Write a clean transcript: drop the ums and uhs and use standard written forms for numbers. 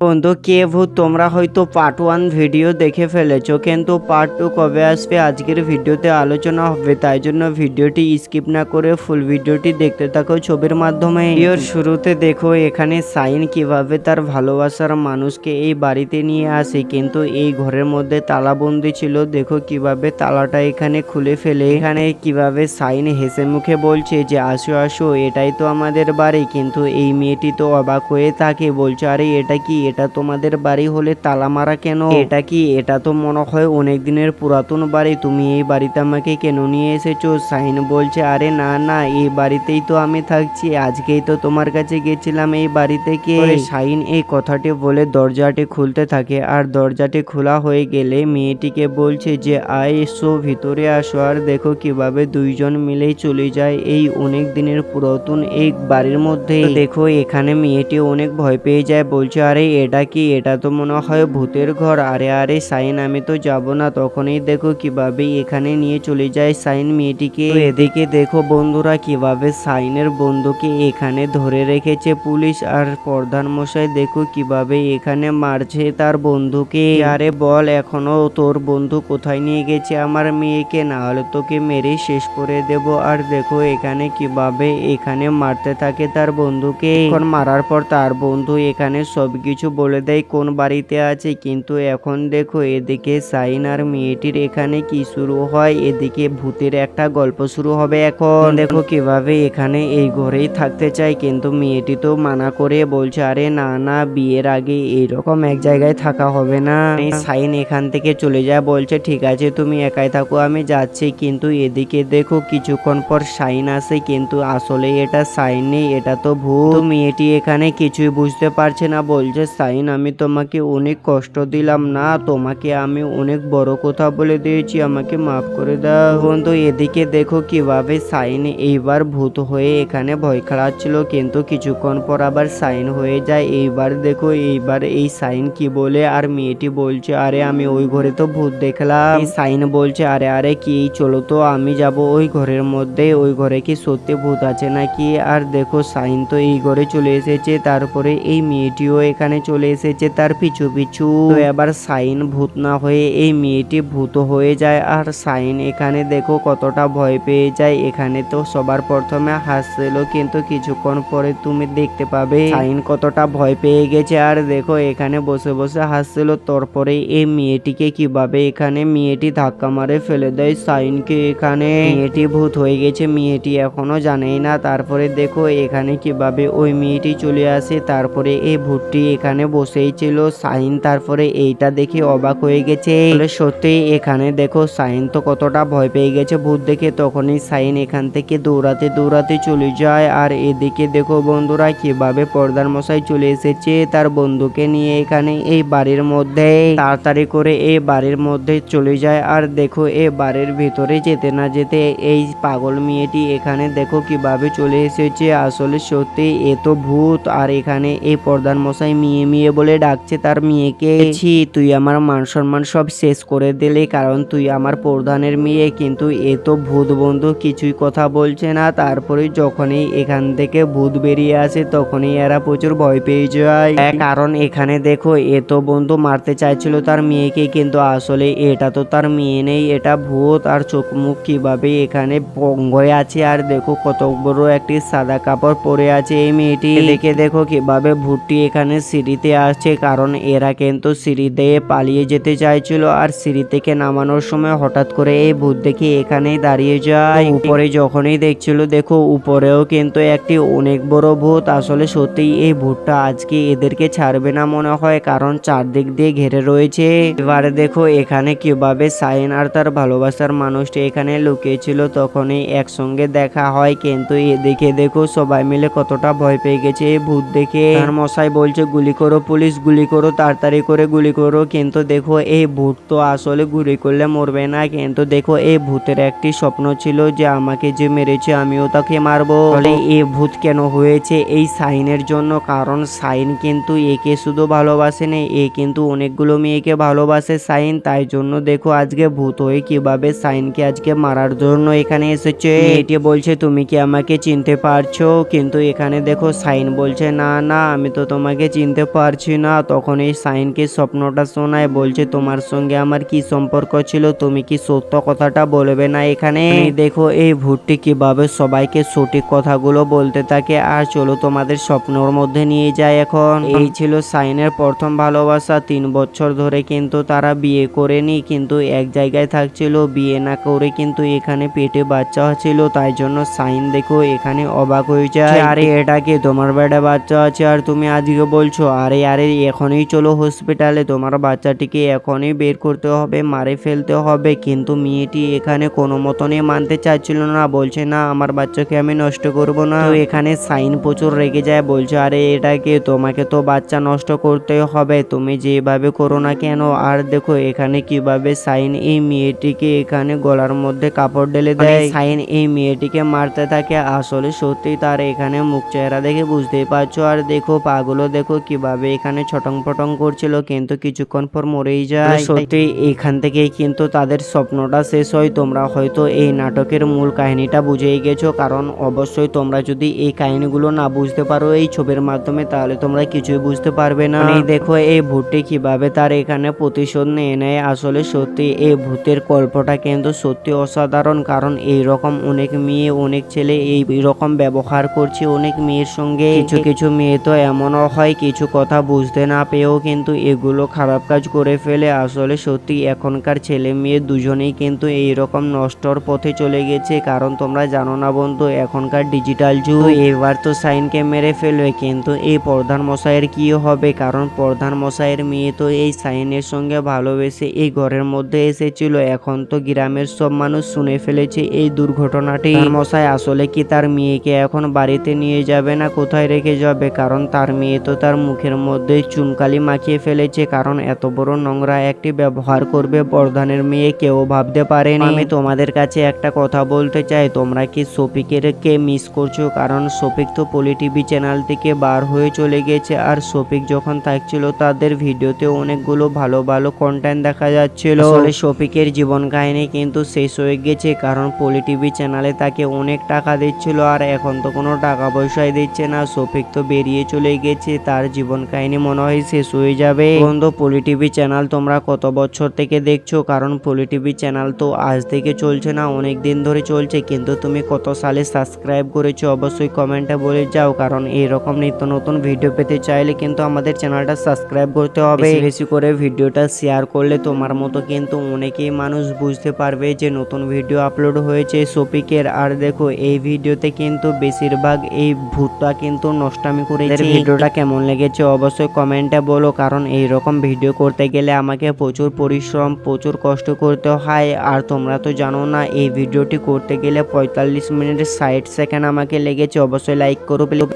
বন্ধু কে ভূত, তোমরা হয়তো পার্ট 1 ভিডিও দেখে ফেলেছো, কিন্তু পার্ট 2 কবে আসবে আজকের ভিডিওতে আলোচনা হবে। তাই জন্য ভিডিওটি স্কিপ না করে ফুল ভিডিওটি দেখতে থাকো ছবির মাধ্যমে। ভিডিওর শুরুতে দেখো এখানে সাইন কিভাবে তার ভালোবাসার মানুষকে এই বাড়িতে নিয়ে আসে, কিন্তু এই ঘরের মধ্যে তালাবন্দি ছিল। দেখো কিভাবে তালাটা এখানে খুলে ফেলে, এখানে কিভাবে সাইন হেসে মুখে বলছে যে আসো আসো, এটাই তো আমাদের বাড়ি। কিন্তু এই মেয়েটি তো অবাক হয়ে থাকে, বলছে আরে এটা কি, এটা তোমাদের বাড়ি হলে তালা মারা কেন? এটা কি, এটা তো মনে হয় অনেক দিনের পুরাতন বাড়ি, তুমি এই বাড়িতে আমাকে কেন নিয়ে এসেছো? সাইন বলছে আরে না না, এই বাড়িতেই তো আমি থাকছি, আজকেই তো তোমার কাছে গেছিলাম এই বাড়ি থেকে। সাইন এই কথাটি বলে দরজাটি খুলতে থাকে, আর দরজাটি খোলা হয়ে গেলে মেয়েটিকে বলছে যে আয় এসো ভিতরে আসো। আর দেখো কিভাবে দুইজন মিলেই চলে যায় এই অনেক দিনের পুরাতন এই বাড়ির মধ্যে। দেখো এখানে মেয়েটি অনেক ভয় পেয়ে যায়, বলছে আরে এটা কি, এটা তো মনে হয় ভূতের ঘর। আরে আরে সাইন, আমি তো যাব না। তখনই দেখো কিভাবে এখানে নিয়ে চলে যায় সাইন মেয়েটিকে। এদিকে দেখো বন্ধুরা কিভাবে সাইনের বন্ধুকে এখানে ধরে রেখেছে পুলিশ, আর প্রধান মশাই দেখো কিভাবে এখানে মারছে তার বন্ধুকে। আরে বল এখনো তোর বন্ধু কোথায় নিয়ে গেছে আমার মেয়েকে, না হলে তোকে মেরে শেষ করে দেব। আর দেখো এখানে কিভাবে এখানে মারতে থাকে তার বন্ধুকে। এখন মারার পর তার বন্ধু এখানে সবকিছু বলে দেয় কোন বাড়িতে আছে। কিন্তু এখন দেখো এদিকে সাইন আর মেয়েটির এখানে কি শুরু হয়, এদিকে ভূতের একটা গল্প শুরু হবে। এখন দেখো কিভাবে এখানে এই ঘরেই থাকতে চায়, কিন্তু মেয়েটি তো মানা করে বলছে আরে না না, বিয়ের আগে এইরকম এক জায়গায় থাকা হবে না। সাইন এখান থেকে চলে যায়, বলছে ঠিক আছে তুমি একাই থাকো, আমি যাচ্ছি। কিন্তু এদিকে দেখো কিছুক্ষণ পর সাইন আসে, কিন্তু আসলে এটা সাইন নেই, এটা তো ভূত। মেয়েটি এখানে কিছুই বুঝতে পারছে না, বলছে সাইন আমি তোমাকে অনেক কষ্ট দিলাম না, তোমাকে আমি অনেক বড় কথা বলে দিয়েছি, আমাকে মাফ করে দাও। বন্ধু এদিকে দেখো কিভাবে সাইন এইবার ভূত হয়ে এখানে ভয় খাওয়াচ্ছিল, কিন্তু কিছুক্ষণ পর আবার সাইন হয়ে যায়। এইবার দেখো এইবার এই সাইন কি বলে, আর মেয়েটি বলছে আরে আমি ওই ঘরে তো ভূত দেখলাম। সাইন বলছে আরে আরে কি, চলো তো আমি যাব ওই ঘরের মধ্যে, ওই ঘরে কি সত্যি ভূত আছে নাকি। আর দেখো সাইন তো এই ঘরে চলে এসেছে, তারপরে এই মেয়েটিও এখানে চলে এসেছে তার পিছু পিছু। তো এবার সাইন ভূত না হয়ে এই মেয়েটি ভূত হয়ে যায়, আর সাইন এখানে দেখো কতটা ভয় পেয়ে যায়। এখানে তো সবার প্রথমে হাসছিল, কিন্তু কিছুক্ষণ পরে তুমি দেখতে পাবে সাইন কতটা ভয় পেয়ে গেছে। আর দেখো এখানে বসে বসে হাসছিল, তারপরে এই মেয়েটিকে কিভাবে এখানে মেয়েটি ধাক্কা মারে ফেলে দেয় সাইনকে। এখানে মেয়েটি ভূত হয়ে গেছে, মেয়েটি এখনো জানেই না। তারপরে দেখো এখানে কিভাবে ওই মেয়েটি চলে আসে, তারপরে এই ভূতটি এখানে বসেই ছিল। সাইন তারপরে এইটা দেখে অবাক হয়ে গেছে, সত্যি এখানে দেখো সাইন তো কতটা ভয় পেয়ে গেছে ভূত দেখে। তখনই সাইন এখান থেকে দৌড়াতে দৌড়াতে চলে যায়। আর এদিকে দেখো বন্ধুরা কিভাবে প্রধান মশাই চলে এসেছে তার বন্ধুকে নিয়ে এখানে এই বাড়ির মধ্যে। তাড়াতাড়ি করে এই বাড়ির মধ্যে চলে যায়, আর দেখো এই বাড়ির ভিতরে যেতে না যেতে এই পাগল মেয়েটি এখানে দেখো কিভাবে চলে এসেছে। আসলে সত্যি এ তো ভূত। আর এখানে এই প্রধান মশাই মিয়ে মিয়ে বলে ডাকছে তার মেয়েকে, ছি তুই আমার মান সম্মান সব শেষ করে দিলি, কারণ তুই আমার প্রধানের মেয়ে। কিন্তু এ তো ভূত বন্ধু, কিছুই কথা বলছে না। তারপরে যখনই এখান থেকে ভূত বেরিয়ে আসে তখনই এরা প্রচুর ভয় পেয়ে যায়, কারণ এখানে দেখো এ তো বন্ধু মারতে চাইছিল তার মেয়েকে, কিন্তু আসলে এটা তো তার মেয়ে নেই, এটা ভূত। আর চোখ মুখ কিভাবে এখানে ভঙ্গ হয়ে আছে, আর দেখো কত বড় একটি সাদা কাপড় পরে আছে এই মেয়েটি। দেখে দেখো কিভাবে ভূতটি এখানে সিঁড়িতে আসছে, কারণ এরা কিন্তু সিঁড়ি দিয়ে পালিয়ে যেতে চাইছিল। আর সিঁড়ি থেকে নামানোর সময় হঠাৎ করে এই ভূত দেখে এখানেই দাঁড়িয়ে যায়। উপরে যখনই দেখছিল দেখো উপরেও কিন্তু একটি অনেক বড় ভূত। আসলে সত্যিই এই ভূতটা আজকে এদেরকে ছাড়বে না মনে হয়, কারণ চারদিক দিয়ে ঘিরে রয়েছে। এবারে দেখো এখানে কিভাবে সাইন আর তার ভালোবাসার মানুষটি এখানে লুকিয়েছিল, তখনই একসঙ্গে দেখা হয়। কিন্তু এদিকে দেখো সবাই মিলে কতটা ভয় পেয়ে গেছে এই ভূত দেখে। তার মশাই বলছে গুলি করো পুলিশ, গুলি করো, তাড়াতাড়ি করে গুলি করো। কিন্তু দেখো এই ভূত তো আসলে গুলি করলে মরবে না, কিন্তু দেখো এই ভূতের একটি স্বপ্ন ছিল যে আমাকে যে মেরেছে আমিও তাকে মারবো। বলে এই ভূত কেন হয়েছে এই সাইনের জন্য, কারণ সাইন কিন্তু একে শুধু ভালোবাসে না, এ কিন্তু অনেকগুলো মেয়েকে ভালোবাসে সাইন। তাই জন্য দেখো আজকে ভূত হয়ে কিভাবে সাইনকে আজকে মারার জন্য এখানে এসেছে। মেয়েটি বলছে তুমি কি আমাকে চিনতে পারছো, কিন্তু এখানে দেখো সাইন বলছে না না, আমি তো তোমাকে চিনতে পারছি না। তখন এই সাইনকে স্বপ্নটা শোনায়, বলছে তোমার সঙ্গে আমার কি সম্পর্ক ছিল, তুমি কি সত্য কথাটা বলবে না এখানে। দেখো এই ভূতটি কিভাবে সবাইকে সঠিক কথাগুলো বলতে থাকে। আর চলো তোমাদের স্বপ্নর মধ্যে নিয়ে যায়। এখন এই ছিল সাইনের প্রথম ভালোবাসা। 3 বছর ধরে কিন্তু তারা বিয়ে করেনি, কিন্তু এক জায়গায় থাকছিল। বিয়ে না করে কিন্তু এখানে পেটে বাচ্চা ছিল, তাই জন্য সাইন দেখো এখানে অবাক হয়ে যায়। আরে এটা কি, তোমার পেটে বাচ্চা আছে আর তুমি আজকে বলছো? আরে আরে এখনই চলো হসপিটালে, তোমার বাচ্চাটিকে এখনই বের করতে হবে, মারে ফেলতে হবে। কিন্তু মেয়েটি এখানে কোনো মতনই মানতে চাচ্ছিল না, বলছে না আমার বাচ্চাকে আমি নষ্ট করব না। তো এখানে সাইন প্রচুর রেগে যায়, বলছে আরে এটা কি, তোমাকে তো বাচ্চা নষ্ট করতে হবে, তুমি যেভাবে করো না কেন। আর দেখো এখানে কিভাবে সাইন এই মেয়েটিকে এখানে গলার মধ্যে কাপড় ঢেলে দেয়। সাইন এই মেয়েটিকে মারতে থাকে। আসলে সত্যি তার এখানে মুখ চেহারা দেখে বুঝতেই পারছো। আর দেখো পাগুলো দেখো কিভাবে এখানে ছটং পটং করছিল, কিন্তু কিছুক্ষণ পর মরেই যায়। সত্যি এখান থেকেই কিন্তু তাদের স্বপ্নটা শেষ হয়। তোমরা হয়তো এই নাটকের মূল কাহিনীটা বুঝেই গেছো, কারণ অবশ্যই তোমরা যদি এই কাহিনীগুলো না বুঝতে পারো এই ছবির মাধ্যমে, তাহলে তোমরা কিছুই বুঝতে পারবে না। দেখো এই ভূতটি কিভাবে তার এখানে প্রতিশোধ নিয়ে নেয়। আসলে সত্যি এই ভূতের গল্পটা কিন্তু সত্যি অসাধারণ, কারণ এই রকম অনেক মেয়ে অনেক ছেলে এই রকম ব্যবহার করছে অনেক মেয়ের সঙ্গে। কিছু কিছু মেয়ে তো এমনও হয় কিছু কথা বুঝতে না পেয়েও কিন্তু এগুলো খারাপ কাজ করে ফেলে। আসলে সত্যি এখনকার ছেলে মেয়ে দুজনেই কিন্তু এই রকম নষ্টর পথে চলে গেছে, কারণ তোমরা জানো না বন্ধু এখনকার ডিজিটাল যুগ। এবার তো সাইনকে মেরে ফেলবে, কিন্তু এই প্রধান মশাইয়ের কি হবে, কারণ প্রধান মশাইয়ের মেয়ে তো এই সাইনের সঙ্গে ভালোবেসে এই ঘরের মধ্যে এসেছিল। এখন তো গ্রামের সব মানুষ শুনে ফেলেছে এই দুর্ঘটনাটি। মশাই আসলে কি তার মেয়েকে এখন বাড়িতে নিয়ে যাবে না কোথায় রেখে যাবে, কারণ তার মেয়ে তো তার মুখের মধ্যে চুনকালি মাখিয়ে ফেলেছে, কারণ এত বড় নোংরা একটি ব্যবহার করবে প্রধানের মেয়ে কেউ ভাবতে পারেনি। আমি তোমাদের কাছে একটা কথা বলতে চাই, তোমরা কি শফিকের কে মিস করছো, কারণ শফিক তো পলি টিভি চ্যানেল থেকে বার হয়ে চলে গেছে। আর শফিক যখন থাকছিল তাদের ভিডিওতে অনেকগুলো ভালো ভালো কন্টেন্ট দেখা যাচ্ছিল। আসলে শফিকের জীবন কাহিনী কিন্তু শেষ হয়ে গেছে, কারণ পলি টিভি চ্যানেলে তাকে অনেক টাকা দিচ্ছিল, আর এখন তো কোনো টাকা পয়সাই দিচ্ছে না। শফিক তো বেরিয়ে চলে গেছে, তার জীবন কাহিনী মনে হয় শেষ হয়ে যাবে। বন্ধু পলি টিভি চ্যানেল তোমরা কত বছর থেকে দেখছো, কারণ পলি টিভি চ্যানেল তো আজ থেকে চলছে না, অনেক দিন ধরে চলছে। কিন্তু তুমি কত সালে সাবস্ক্রাইব করেছো অবশ্যই কমেন্টে বলে যাও, কারণ এইরকম নিত্য নতুন ভিডিও পেতে চাইলে কিন্তু আমাদের চ্যানেলটা সাবস্ক্রাইব করতে হবে। বেশি করে ভিডিওটা শেয়ার করলে তোমার মতো কিন্তু অনেকেই মানুষ বুঝতে পারবে যে নতুন ভিডিও আপলোড হয়েছে শফিকের। আর দেখো এই ভিডিওতে কিন্তু বেশিরভাগ এই ভূতটা কিন্তু নষ্টামি করেছে। ভিডিওটা কেমন লেগেছে অবশ্যই কমেন্টে বলো, কারণ এই রকম ভিডিও করতে গেলে আমাকে প্রচুর পরিশ্রম প্রচুর কষ্ট করতে হয়। আর তোমরা তো জানো না এই ভিডিওটি করতে গেলে 45 মিনিট 60 সেকেন্ড আমাকে লেগেছে। অবশ্যই লাইক করো প্লিজ।